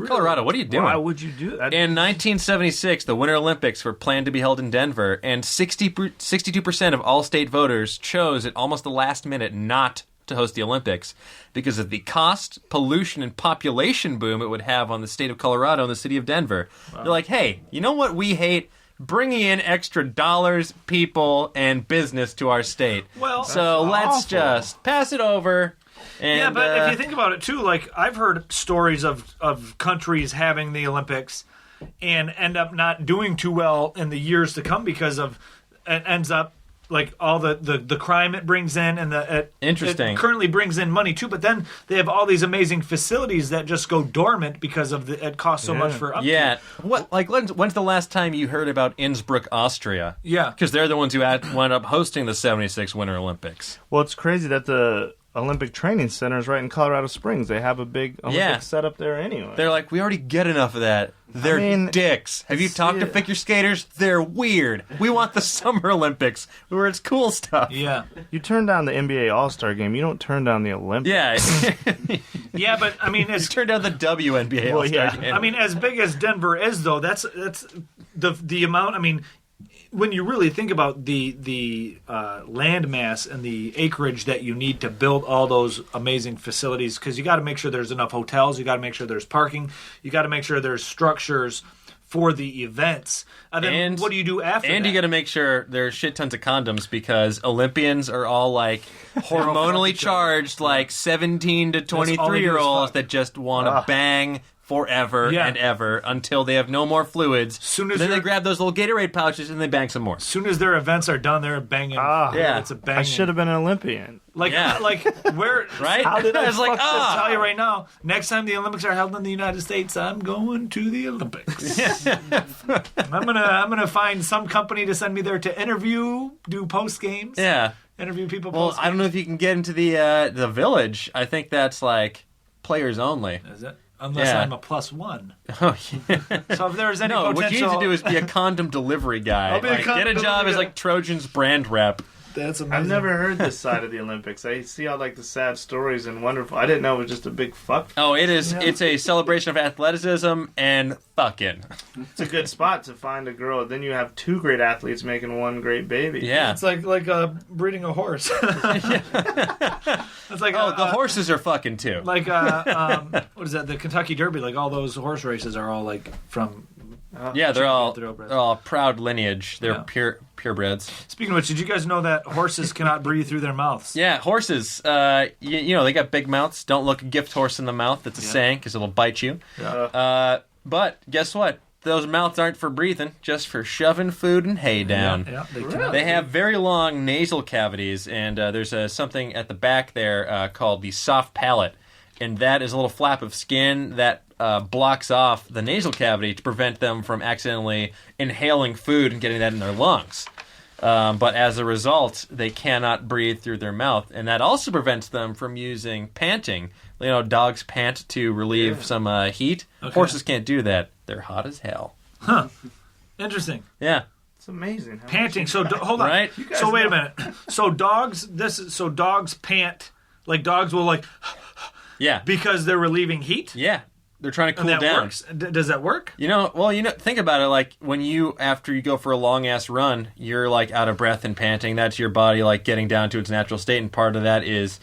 Colorado, what are you doing? Why would you do that? In 1976, the Winter Olympics were planned to be held in Denver, and 62% of all state voters chose at almost the last minute not to host the Olympics because of the cost, pollution, and population boom it would have on the state of Colorado and the city of Denver. Wow. They're like, hey, you know what we hate? Bringing in extra dollars, people, and business to our state. Well, so let's just pass it over. And, yeah, but if you think about it too, like I've heard stories of countries having the Olympics and end up not doing too well in the years to come because of it ends up like all the crime it brings in and Interesting. It currently brings in money too, but then they have all these amazing facilities that just go dormant because of it costs so much for upkeep. Yeah. What? Like when's the last time you heard about Innsbruck, Austria? Yeah, because they're the ones who wound up hosting the '76 Winter Olympics. Well, it's crazy that the Olympic Training Center is right in Colorado Springs. They have a big Olympic setup there anyway. They're like, we already get enough of that. They're dicks. Have you talked to figure skaters? They're weird. We want the Summer Olympics where it's cool stuff. Yeah. You turn down the NBA All-Star Game. You don't turn down the Olympics. Yeah. Yeah, but I mean, it's turned down the WNBA All-Star Game. I mean, as big as Denver is, though, that's the amount. I mean, when you really think about the land mass and the acreage that you need to build all those amazing facilities, because you got to make sure there's enough hotels, you got to make sure there's parking, you got to make sure there's structures for the events. And then what do you do after that? And you got to make sure there's shit tons of condoms because Olympians are all like hormonally charged, like 17 to 23-year-olds that just want to bang forever and ever until they have no more fluids. Then they grab those little Gatorade pouches and they bang some more. As soon as their events are done, they're banging. It's a banging. I should have been an Olympian. Like where? Right? How did I was like, tell you right now, next time the Olympics are held in the United States, I'm going to the Olympics. I'm gonna find some company to send me there to interview, do post games. Yeah. Interview people. Well, I don't know if you can get into the village. I think that's like players only. Is it? Unless I'm a +1. Oh, yeah. So if there's any potential... what you need to do is be a condom delivery guy. I'll be a condom get a job delivery as like Trojan's brand rep. That's amazing. I've never heard this side of the Olympics. I see all like the sad stories and wonderful. I didn't know it was just a big fuck. Oh, it is. Yeah. It's a celebration of athleticism and fucking. It's a good spot to find a girl. Then you have two great athletes making one great baby. Yeah, it's like breeding a horse. It's like the horses are fucking too. Like what is that? The Kentucky Derby. Like all those horse races are all like from. They're all proud lineage. They're purebreds. Speaking of which, did you guys know that horses cannot breathe through their mouths? Yeah, horses. You know they got big mouths. Don't look a gift horse in the mouth. That's a saying because it'll bite you. Yeah. But guess what? Those mouths aren't for breathing, just for shoving food and hay down. Yeah, they have very long nasal cavities, and there's something at the back there called the soft palate, and that is a little flap of skin that blocks off the nasal cavity to prevent them from accidentally inhaling food and getting that in their lungs. But as a result, they cannot breathe through their mouth, and that also prevents them from using panting. You know, dogs pant to relieve some heat. Okay. Horses can't do that. They're hot as hell. Huh. Interesting. Yeah. It's amazing. Panting. So hold on. Right? So wait a minute. So dogs pant, like dogs will like because they're relieving heat? Yeah. They're trying to cool down. Works. Does that work? Think about it. Like when after you go for a long ass run, you're like out of breath and panting. That's your body like getting down to its natural state, and part of that is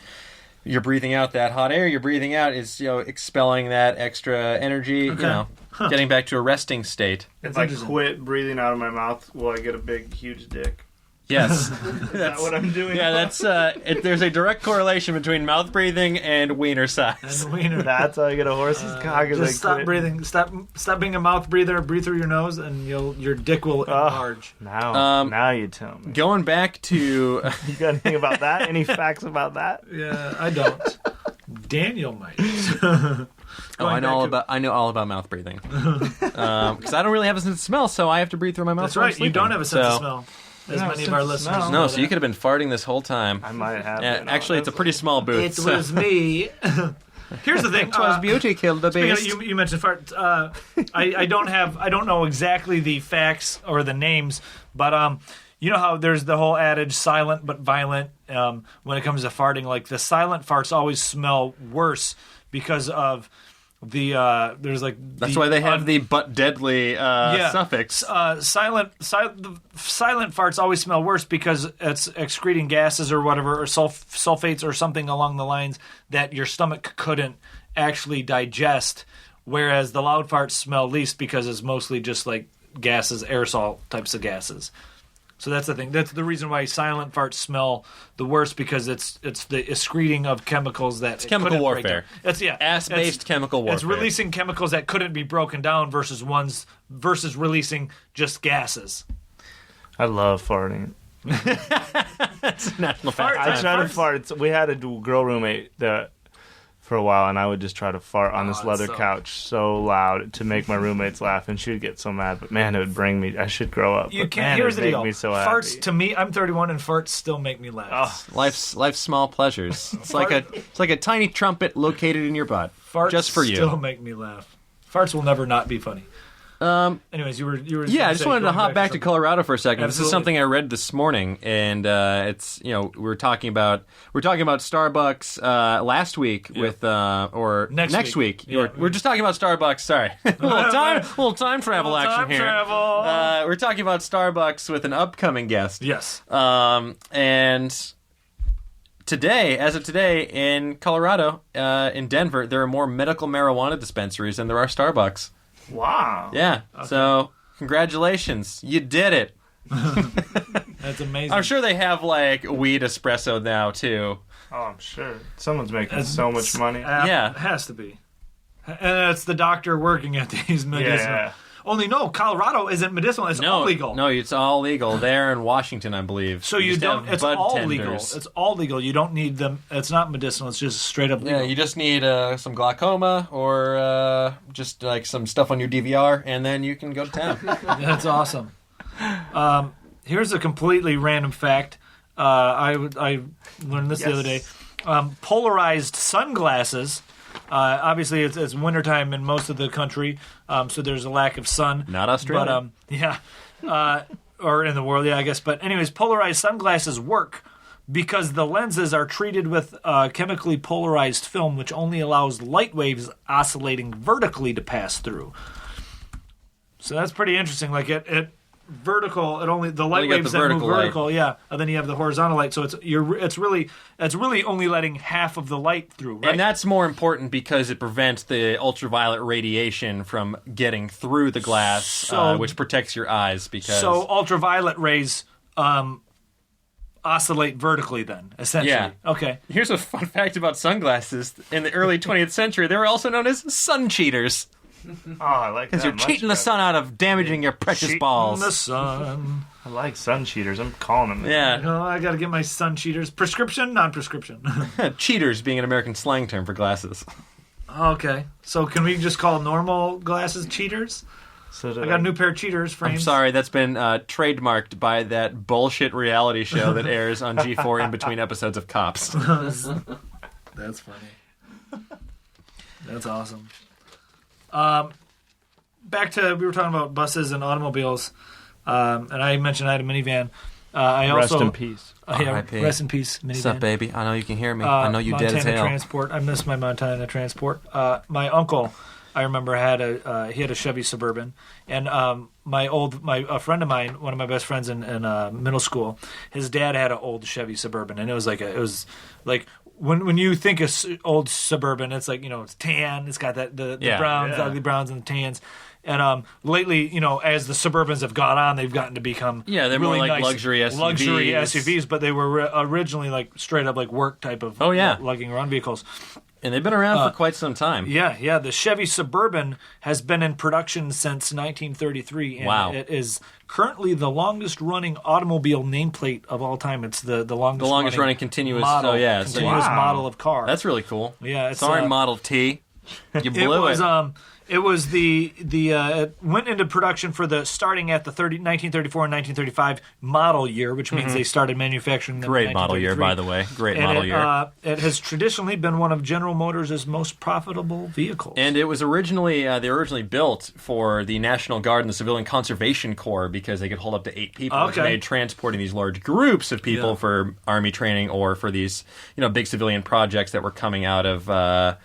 you're breathing out that hot air. You're breathing out is expelling that extra energy. Okay. Getting back to a resting state. If I quit breathing out of my mouth, will I get a big, huge dick? Yes. Is that what I'm doing? Yeah, that's there's a direct correlation between mouth breathing and wiener size. And wiener. That's how you get a horse's cock. Just stop breathing. Stop being a mouth breather. Breathe through your nose, and your dick will enlarge. Now you tell me. Going back to you got anything about that? Any facts about that? Yeah, I don't. Daniel might. I know all about mouth breathing because I don't really have a sense of smell, so I have to breathe through my mouth. That's right. You don't have a sense of smell. As many of our listeners know. So you could have been farting this whole time. I might have. Actually, it's a pretty small booth. It was me. Here's the thing. It was beauty killed the beast. You mentioned farts. I don't know exactly the facts or the names, but you know how there's the whole adage silent but violent when it comes to farting. Like the silent farts always smell worse because of There's like That's why they have the but deadly suffix. Silent farts always smell worse because it's excreting gases or whatever, or sulfates or something along the lines that your stomach couldn't actually digest. Whereas the loud farts smell least because it's mostly just like gases, aerosol types of gases. So that's the thing. That's the reason why silent farts smell the worst, because it's the excreting of chemicals that It's chemical warfare. Ass-based chemical warfare. It's releasing chemicals that couldn't be broken down versus releasing just gases. I love farting. It's national fart. I try to fart. We had a girl roommate that for a while, and I would just try to fart on this leather couch so loud to make my roommates laugh, and she would get so mad. But man, it would bring me. I should grow up. You but can't. Man, Here's the it would deal. make me so Farts happy. to me. I'm 31, and farts still make me laugh. Oh, Life's small pleasures. It's like a tiny trumpet located in your butt, Farts just for you. Still make me laugh. Farts will never not be funny. Anyways, you were. Yeah, I just wanted to hop back to Colorado for a second. Absolutely. This is something I read this morning, and it's we're talking about Starbucks last week with or next week. Yeah. We're just talking about Starbucks. Sorry, little time travel action Time here. travel. We're talking about Starbucks with an upcoming guest. Yes. And today, as of today, in Colorado, in Denver, there are more medical marijuana dispensaries than there are Starbucks. wow. Yeah. Okay. So, congratulations. You did it. That's amazing. I'm sure they have, like, weed espresso now, too. Oh, I'm sure. Someone's making so much money. Yeah. It has to be. And it's the doctor working at these medicinal. Yeah. Only no, Colorado isn't medicinal. It's all legal. No, it's all legal. There in Washington, I believe. So you just don't. have It's bud all tenders. legal. It's all legal. You don't need them. It's not medicinal. It's just straight up legal. Yeah, you just need some glaucoma or just like some stuff on your DVR, and then you can go to town. That's awesome. Here's a completely random fact. I learned this the other day. Polarized sunglasses. Obviously, it's wintertime in most of the country, so there's a lack of sun. Not Australia. But, or in the world, yeah, I guess. But anyways, polarized sunglasses work because the lenses are treated with chemically polarized film, which only allows light waves oscillating vertically to pass through. So that's pretty interesting. Like it vertical, the light you got waves the that move vertical light. vertical, yeah, and then you have the horizontal light. So it's really only letting half of the light through, right? And that's more important because it prevents the ultraviolet radiation from getting through the glass, So- which protects your eyes. Because So ultraviolet rays oscillate vertically then, essentially. Yeah. Okay. Here's a fun fact about sunglasses. In the early 20th century, they were also known as sun cheaters. Oh, I like that. Because you're much cheating the better. sun out of damaging your precious Cheating balls. the sun. I like sun cheaters. I'm calling them. Yeah. Oh, I gotta get my sun cheaters. Prescription, non-prescription. Cheaters being an American slang term for glasses. Okay. So can we just call normal glasses cheaters? So I got a new pair of cheaters frames. I'm sorry, that's been trademarked by that bullshit reality show that airs on G4 in between episodes of Cops. That's funny. That's awesome. Back to, we were talking about buses and automobiles, and I mentioned I had a minivan. Rest in peace. R.I.P. Rest in peace, minivan. What's up, baby? I know you can hear me. I know you dead as Montana hell. Transport. I miss my Montana Transport. My uncle, I remember, had he had a Chevy Suburban, and a friend of mine, one of my best friends in middle school, his dad had an old Chevy Suburban, and it was like when you think of old Suburban, it's like, it's tan, it's got the browns, the ugly browns, and the tans. And lately, as the Suburbans have gone on, they've gotten to become Yeah, they're really more like nice luxury SUVs. Luxury SUVs, but they were originally like straight up like work type of lugging around vehicles. And they've been around for quite some time. Yeah. The Chevy Suburban has been in production since 1933, and Wow. it is currently the longest running automobile nameplate of all time. It's the longest running continuous model, so model of car. That's really cool. Yeah, it's, Sorry, Model T. You blew it. It was it went into production for starting at the 1934 and 1935 model year, which means they started manufacturing them. Great in model year, 1933. by the way. Great And model year. It has traditionally been one of General Motors' most profitable vehicles. And it was originally they were originally built for the National Guard and the Civilian Conservation Corps because they could hold up to 8 people, which made transporting these large groups of people for Army training or for these big civilian projects that were coming out of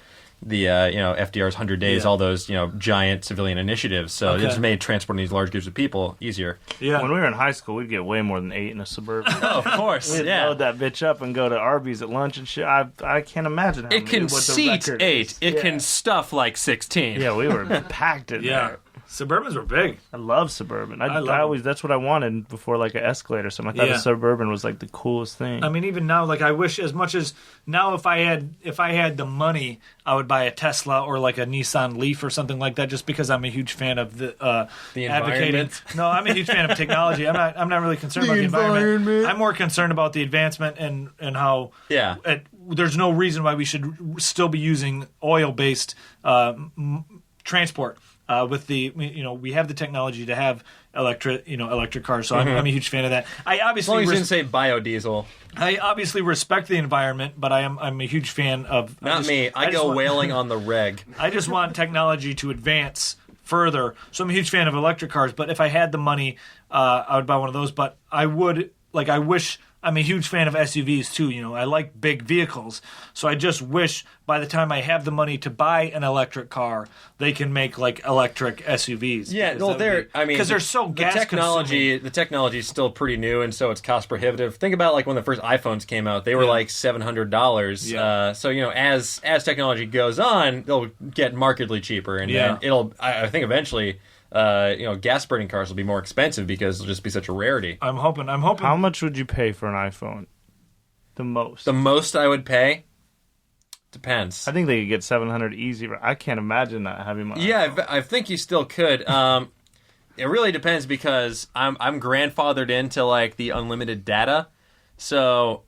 FDR's 100 Days, all those giant civilian initiatives. So it just made transporting these large groups of people easier. Yeah. When we were in high school, we'd get way more than 8 in a Suburban. Oh, of course. We'd load that bitch up and go to Arby's at lunch and shit. I can't imagine how It can seat 8. It can stuff like 16. Yeah, we were packed in there. Suburbans were big. I love Suburban. I love always that's what I wanted before, like an Escalade or something. I thought a Suburban was like the coolest thing. I mean, even now, like I wish as much as now, if I had the money, I would buy a Tesla or like a Nissan Leaf or something like that, just because I'm a huge fan of the advocating. No, I'm a huge fan of technology. I'm not really concerned about the environment. I'm more concerned about the advancement and how there's no reason why we should still be using oil-based transport. With the we have the technology to have electric cars, so I'm a huge fan of that. I obviously as long as you didn't say biodiesel. I obviously respect the environment, but I'm a huge fan of I go whaling on the reg. I just want technology to advance further, so I'm a huge fan of electric cars. But if I had the money, I would buy one of those. But I wish. I'm a huge fan of SUVs too. I like big vehicles, so I just wish by the time I have the money to buy an electric car, they can make like electric SUVs. Yeah, because they're so gas consuming. The technology is still pretty new, and so it's cost prohibitive. Think about like when the first iPhones came out; they were like $700. Yeah. So as technology goes on, they'll get markedly cheaper, and then I think eventually. Gas burning cars will be more expensive because it'll just be such a rarity. I'm hoping. How much would you pay for an iPhone? The most. The most I would pay depends. I think they could get 700 easy. I can't imagine that having my. Yeah, I think you still could. It really depends because I'm grandfathered into like the unlimited data, so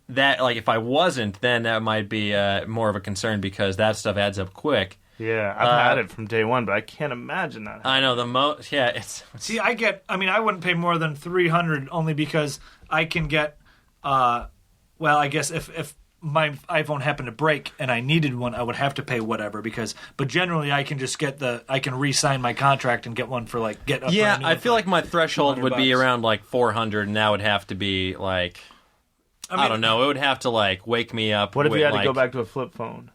that like if I wasn't, then that might be more of a concern because that stuff adds up quick. Yeah, I've had it from day one, but I can't imagine that. I know the most. Yeah, it's. See, I wouldn't pay more than $300 only because I can get. I guess if my iPhone happened to break and I needed one, I would have to pay whatever but generally I can just I can re-sign my contract and get one for like get. Yeah, I feel like my threshold would be around like 400, and that would have to be like. I don't know. It would have to like wake me up. What if you had to go back to a flip phone?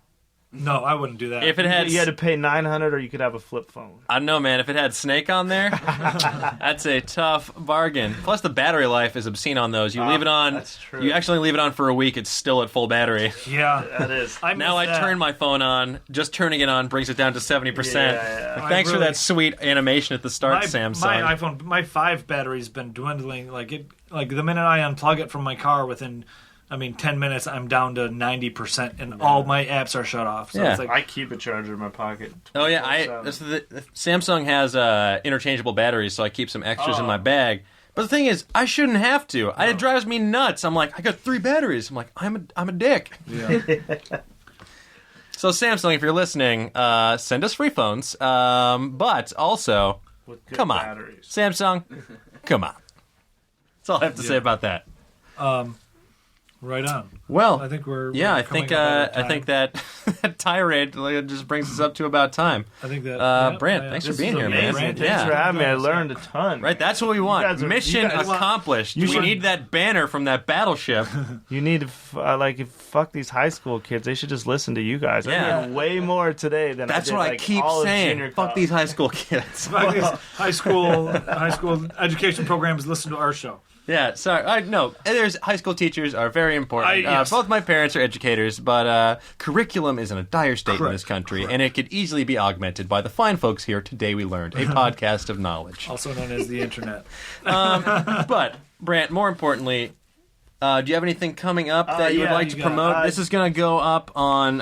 No, I wouldn't do that. If it had, you had to pay $900, or you could have a flip phone. I don't know, man. If it had Snake on there, that's a tough bargain. Plus, the battery life is obscene on those. You leave it on. That's true. You actually leave it on for a week; it's still at full battery. Yeah, that is. I turn my phone on. Just turning it on brings it down to 70%. Yeah. Thanks for that sweet animation at the start, Samsung. My iPhone, my 5 battery's been dwindling. Like the minute I unplug it from my car, within 10 minutes, I'm down to 90%, and all my apps are shut off. So it's like, I keep a charger in my pocket. Oh, yeah. Samsung has interchangeable batteries, so I keep some extras in my bag. But the thing is, I shouldn't have to. No. It drives me nuts. I'm like, I got 3 batteries. I'm like, I'm a dick. Yeah. So, Samsung, if you're listening, send us free phones. But also, come on. Batteries. Samsung, come on. That's all I have to say about that. Right on. Well, I think we're I think that tirade just brings us up to about time. I think that Brandt, thanks for being here, man. Brandt, thanks for having me. I learned a ton. Right, that's what we want. Mission accomplished. We need that banner from that battleship. You need to fuck these high school kids. They should just listen to you guys. Yeah. I learned way more today than that's I did. what I keep saying. Fuck these high school kids. Fuck these high school education programs. Listen to our show. Yeah, sorry. No, there's high school teachers are very important. Yes. Both my parents are educators, but curriculum is in a dire state in this country, and it could easily be augmented by the fine folks here. Today we learned a podcast of knowledge, also known as the internet. But Brandt, more importantly, do you have anything coming up that you would like to promote? This is going to go up on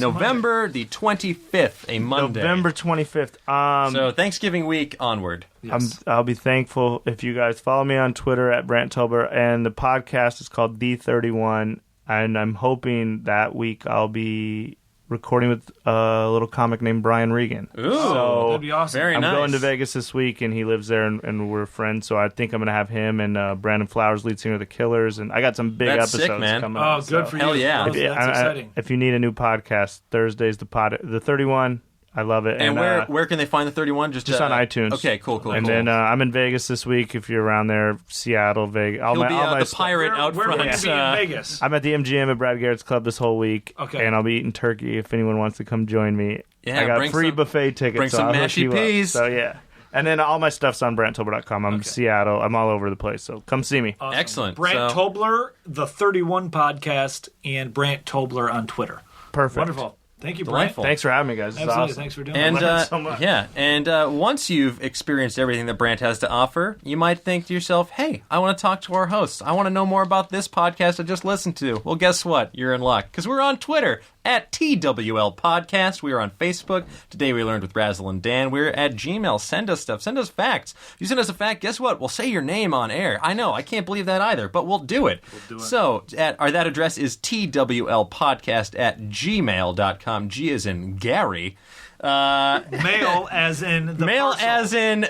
November the 25th, a Monday. November 25th. So Thanksgiving week onward. Yes. I'll be thankful if you guys follow me on Twitter at Brandt Tobler, and the podcast is called The 31, and I'm hoping that week I'll be recording with a little comic named Brian Regan. Ooh, so that'd be awesome. Very nice. I'm going to Vegas this week, and he lives there, and we're friends, so I think I'm going to have him and Brandon Flowers, lead singer of The Killers, and I got some big episodes coming up. Oh, good for you. Hell yeah. That's exciting. If you need a new podcast, Thursday's the 31. I love it. And where can they find the 31? Just on iTunes. Okay, cool. And then I'm in Vegas this week. If you're around there, Seattle, Vegas. He'll be the pirate out where front. will you be in Vegas? I'm at the MGM at Brad Garrett's Club this whole week. Okay. And I'll be eating turkey if anyone wants to come join me. Yeah, I got free buffet tickets. Bring some mashy peas. So, yeah. And then all my stuff's on BrandtTobler.com. I'm in Seattle. I'm all over the place. So come see me. Awesome. Excellent. Brandt Tobler, the 31 podcast, and Brandt Tobler on Twitter. Perfect. Wonderful. Thank you, Brandt. Delightful. Thanks for having me, guys. This Absolutely. is awesome. Thanks for doing And it. so much. yeah, and once you've experienced everything that Brandt has to offer, you might think to yourself, "Hey, I want to talk to our hosts. I want to know more about this podcast I just listened to." Well, guess what? You're in luck because we're on Twitter at TWL Podcast. We are on Facebook. Today we learned with Razzle and Dan. We're at Gmail. Send us stuff. Send us facts. You send us a fact, guess what? We'll say your name on air. I know. I can't believe that either, but we'll do it. So that address is TWLpodcast@gmail.com. G as in Gary. Mail as in the Mail parcel. as in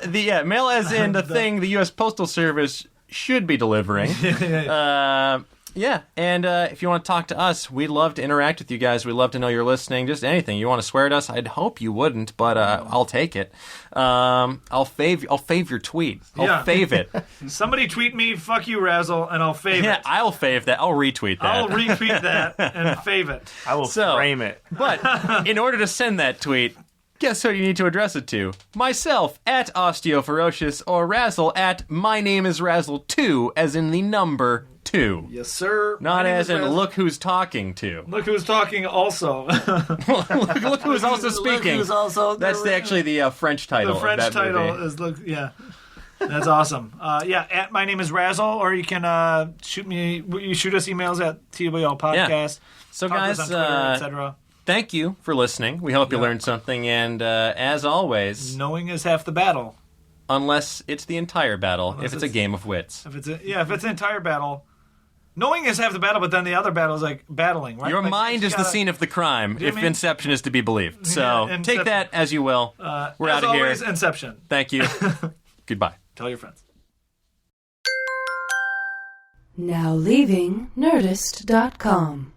the thing the U.S. Postal Service should be delivering. Yeah, and if you want to talk to us, we'd love to interact with you guys. We'd love to know you're listening. Just anything. You want to swear at us? I'd hope you wouldn't, but I'll take it. I'll fave your tweet. I'll fave it. Somebody tweet me, fuck you, Razzle, and I'll fave Yeah, it. I'll fave that. I'll retweet that. I'll retweet that and fave it. I will frame it. But in order to send that tweet, guess who you need to address it to? Myself at Osteoferocious or Razzle at My Name is Razzle2, as in the number 2. Yes, sir. Not My name as is in Razzle. look who's talking to. Look who's talking also. look who's also speaking. who's also That's actually the French title. The French of that title movie. is look. Yeah, that's awesome. At My Name is Razzle, or you can shoot me. You shoot us emails at TWL Podcast. Yeah. So Talk to us guys, on Twitter, etc. Thank you for listening. We hope you learned something, and as always, Knowing is half the battle. unless it's the entire battle, Unless if it's a it's- game of wits. If it's an entire battle, knowing is half the battle, but then the other battle is like battling. Right? Your Like, mind you is the gotta- scene of the crime, you if know what I mean? Inception is to be believed. So Yeah, take Inception. that as you will. We're as out of here. always, Inception. Thank you. Goodbye. Tell your friends. Now leaving Nerdist.com.